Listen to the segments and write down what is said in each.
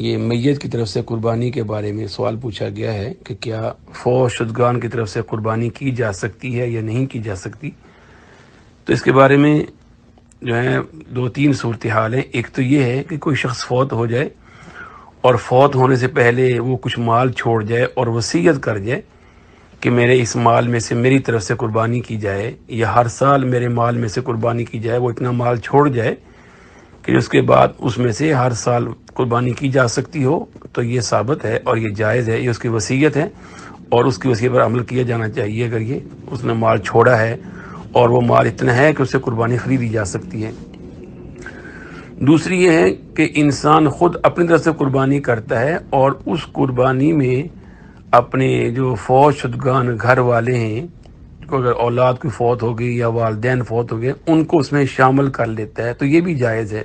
یہ میت کی طرف سے قربانی کے بارے میں سوال پوچھا گیا ہے کہ کیا فوت شدگان کی طرف سے قربانی کی جا سکتی ہے یا نہیں کی جا سکتی. تو اس کے بارے میں جو ہے دو تین صورتحال ہیں. ایک تو یہ ہے کہ کوئی شخص فوت ہو جائے اور فوت ہونے سے پہلے وہ کچھ مال چھوڑ جائے اور وصیت کر جائے کہ میرے اس مال میں سے میری طرف سے قربانی کی جائے یا ہر سال میرے مال میں سے قربانی کی جائے. وہ اتنا مال چھوڑ جائے کہ اس کے بعد اس میں سے ہر سال قربانی کی جا سکتی ہو، تو یہ ثابت ہے اور یہ جائز ہے. یہ اس کی وصیت ہے اور اس کی وصیت پر عمل کیا جانا چاہیے. اگر یہ اس نے مال چھوڑا ہے اور وہ مال اتنا ہے کہ اس سے قربانی خریدی جا سکتی ہے. دوسری یہ ہے کہ انسان خود اپنی طرف سے قربانی کرتا ہے اور اس قربانی میں اپنے جو فوت شدگان گھر والے ہیں، اگر اولاد کی فوت ہو گئی یا والدین فوت ہو گئے، ان کو اس میں شامل کر لیتا ہے. تو یہ بھی جائز ہے.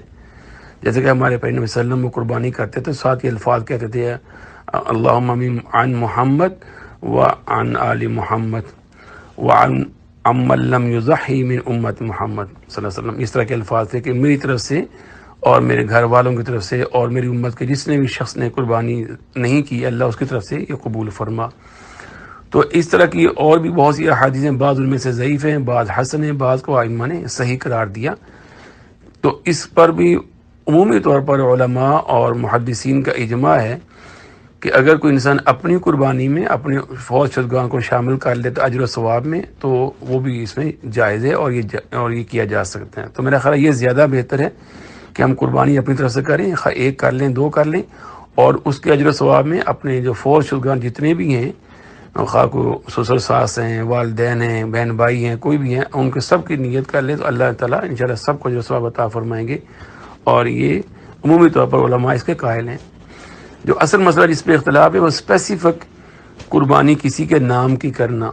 جیسے کہ ہمارے پیغمبر صلی اللہ علیہ وسلم وہ قربانی کرتے تھے، ساتھ یہ الفاظ کہتے تھے اللہم عن محمد وعن آل محمد وعن امن لم یضحی من امت محمد صلی اللہ علیہ وسلم. اس طرح کے الفاظ تھے کہ میری طرف سے اور میرے گھر والوں کی طرف سے اور میری امت کے جس نے بھی شخص نے قربانی نہیں کی، اللہ اس کی طرف سے یہ قبول فرما. تو اس طرح کی اور بھی بہت سی احادیث ہیں، بعض ان میں سے ضعیف ہیں، بعض حسن ہیں، بعض کو ائمہ نے صحیح قرار دیا. تو اس پر بھی عمومی طور پر علماء اور محدثین کا اجماع ہے کہ اگر کوئی انسان اپنی قربانی میں اپنے فوت شدگان کو شامل کر لیتا اجر و ثواب میں، تو وہ بھی اس میں جائز ہے اور یہ کیا جا سکتا ہے. تو میرا خیال یہ زیادہ بہتر ہے کہ ہم قربانی اپنی طرف سے کریں، ایک کر لیں، دو کر لیں، اور اس کے اجر و ثواب میں اپنے جو فوت شدگان جتنے بھی ہیں، خواہ کو سسر ساس ہیں، والدین ہیں، بہن بھائی ہیں، کوئی بھی ہیں، ان کے سب کی نیت کر لیں تو اللہ تعالیٰ انشاءاللہ سب کو اجر و ثواب عطا فرمائیں گے. اور یہ عمومی طور پر علماء اس کے قائل ہیں. جو اصل مسئلہ جس پہ اختلاف ہے وہ اسپیسیفک قربانی کسی کے نام کی کرنا،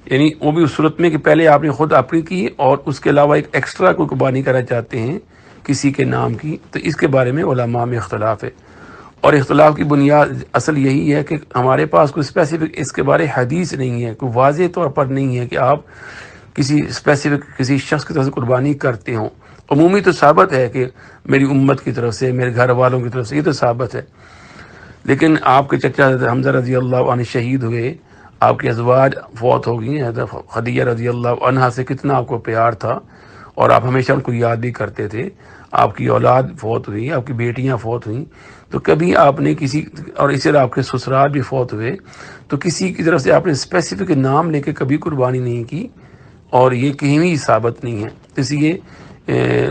یعنی وہ بھی اس صورت میں کہ پہلے آپ نے خود اپنی کی اور اس کے علاوہ ایک ایکسٹرا کوئی قربانی کرنا چاہتے ہیں کسی کے نام کی. تو اس کے بارے میں علماء میں اختلاف ہے، اور اختلاف کی بنیاد اصل یہی ہے کہ ہمارے پاس کوئی اسپیسیفک اس کے بارے حدیث نہیں ہے، کوئی واضح طور پر نہیں ہے کہ آپ کسی اسپیسیفک کسی شخص کی طرف سے قربانی کرتے ہوں. عمومی تو ثابت ہے کہ میری امت کی طرف سے، میرے گھر والوں کی طرف سے، یہ تو ثابت ہے. لیکن آپ کے چچا حمزہ رضی اللہ عنہ شہید ہوئے، آپ کی ازواج فوت ہو گئی، خدیجہ رضی اللہ عنہا سے کتنا آپ کو پیار تھا اور آپ ہمیشہ ان کو یاد بھی کرتے تھے. آپ کی اولاد فوت ہوئی، آپ کی بیٹیاں فوت ہوئیں، تو کبھی آپ نے کسی، اور اسی طرح آپ کے سسرال بھی فوت ہوئے، تو کسی کی طرف سے آپ نے اسپیسیفک نام لے کے کبھی قربانی نہیں کی، اور یہ کہیں بھی ثابت نہیں ہے. اس لیے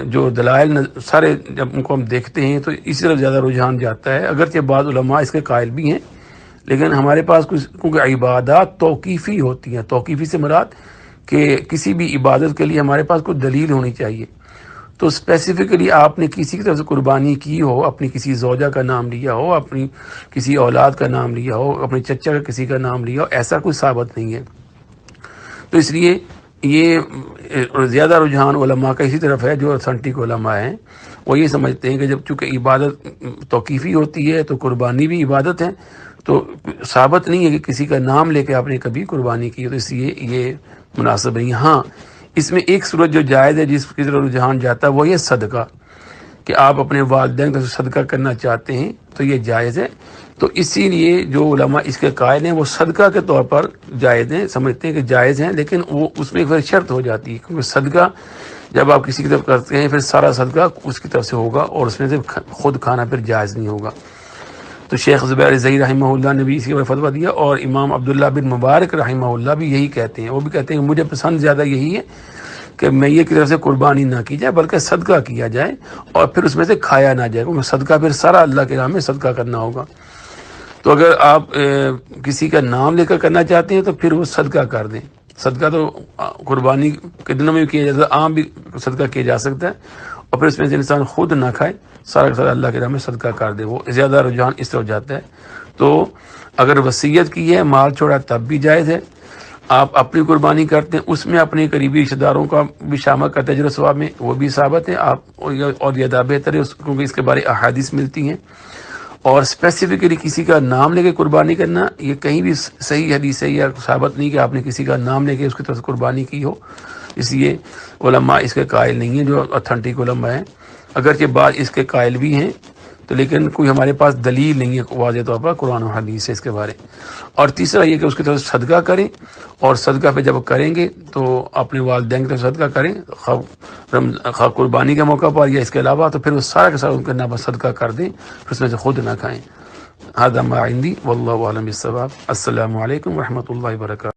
جو دلائل سارے جب ان کو ہم دیکھتے ہیں تو اسی طرف زیادہ رجحان جاتا ہے. اگرچہ بعض علماء اس کے قائل بھی ہیں، لیکن ہمارے پاس کیونکہ عبادات توقیفی ہوتی ہیں، توقیفی سے مراد کہ کسی بھی عبادت کے لیے ہمارے پاس کوئی دلیل ہونی چاہیے. تو اسپیسیفکلی آپ نے کسی کی طرف سے قربانی کی ہو، اپنی کسی زوجہ کا نام لیا ہو، اپنی کسی اولاد کا نام لیا ہو، اپنے چچا کا کسی کا نام لیا ہو، ایسا کوئی ثابت نہیں ہے. تو اس لیے یہ زیادہ رجحان علماء کا اسی طرف ہے. جو اتھینٹک علماء ہیں وہ یہ سمجھتے ہیں کہ جب چونکہ عبادت توقیفی ہوتی ہے تو قربانی بھی عبادت ہے، تو ثابت نہیں ہے کہ کسی کا نام لے کے آپ نے کبھی قربانی کی، تو اس لیے یہ مناسب نہیں. ہاں، اس میں ایک صورت جو جائز ہے جس کی طرف رجحان جاتا ہے وہ یہ صدقہ، کہ آپ اپنے والدین کا صدقہ کرنا چاہتے ہیں تو یہ جائز ہے. تو اسی لیے جو علماء اس کے قائل ہیں وہ صدقہ کے طور پر جائز ہیں، سمجھتے ہیں کہ جائز ہیں، لیکن وہ اس میں پھر شرط ہو جاتی ہے، کیونکہ صدقہ جب آپ کسی کی طرف کرتے ہیں پھر سارا صدقہ اس کی طرف سے ہوگا اور اس میں سے خود کھانا پھر جائز نہیں ہوگا. تو شیخ زبیر زئی رحمہ اللہ نے بھی اسی پر فتویٰ دیا، اور امام عبداللہ بن مبارک رحمہ اللہ بھی یہی کہتے ہیں. وہ بھی کہتے ہیں کہ مجھے پسند زیادہ یہی ہے کہ میت کی طرف سے قربانی نہ کی جائے بلکہ صدقہ کیا جائے اور پھر اس میں سے کھایا نہ جائے، کیونکہ صدقہ پھر سارا اللہ کے نام میں صدقہ کرنا ہوگا. تو اگر آپ کسی کا نام لے کر کرنا چاہتے ہیں تو پھر وہ صدقہ کر دیں. صدقہ تو قربانی کے دنوں میں بھی کیا جاتا ہے، عام بھی صدقہ کیا جا سکتا ہے، اور پھر اس میں سے انسان خود نہ کھائے، سارا کا سارا اللہ کے نام میں صدقہ کر دے. وہ زیادہ رجحان اس طرف جاتا ہے. تو اگر وصیت کی ہے، مال چھوڑا، تب بھی جائز ہے. آپ اپنی قربانی کرتے ہیں، اس میں اپنے قریبی رشتہ داروں کا بھی شامل کرتے ہیں اجر و ثواب میں، وہ بھی ثابت ہے. آپ اور زیادہ بہتر ہے کیونکہ اس کے بارے احادیث ملتی ہیں. اور اسپیسیفکلی کسی کا نام لے کے قربانی کرنا یہ کہیں بھی صحیح حدیث ہے یا ثابت نہیں کہ آپ نے کسی کا نام لے کے اس کی طرف سے قربانی کی ہو. اس لیے علماء اس کے قائل نہیں ہیں جو اتھینٹک علماء ہیں. اگرچہ بعض اس کے قائل بھی ہیں تو لیکن کوئی ہمارے پاس دلیل نہیں ہے واضح طور پر قرآن و حدیث سے اس کے بارے. اور تیسرا یہ کہ اس کی طرف صدقہ کریں، اور صدقہ پہ جب کریں گے تو اپنے والدین کی طرف صدقہ کریں، خواہ قربانی کے موقع پر یا اس کے علاوہ، تو پھر وہ سارا کے سارا ان کے نام صدقہ کر دیں، پھر اس میں سے خود نہ کھائیں. هذا ما عندي والله اعلم بالصواب. السلام علیکم ورحمۃ اللہ وبرکاتہ.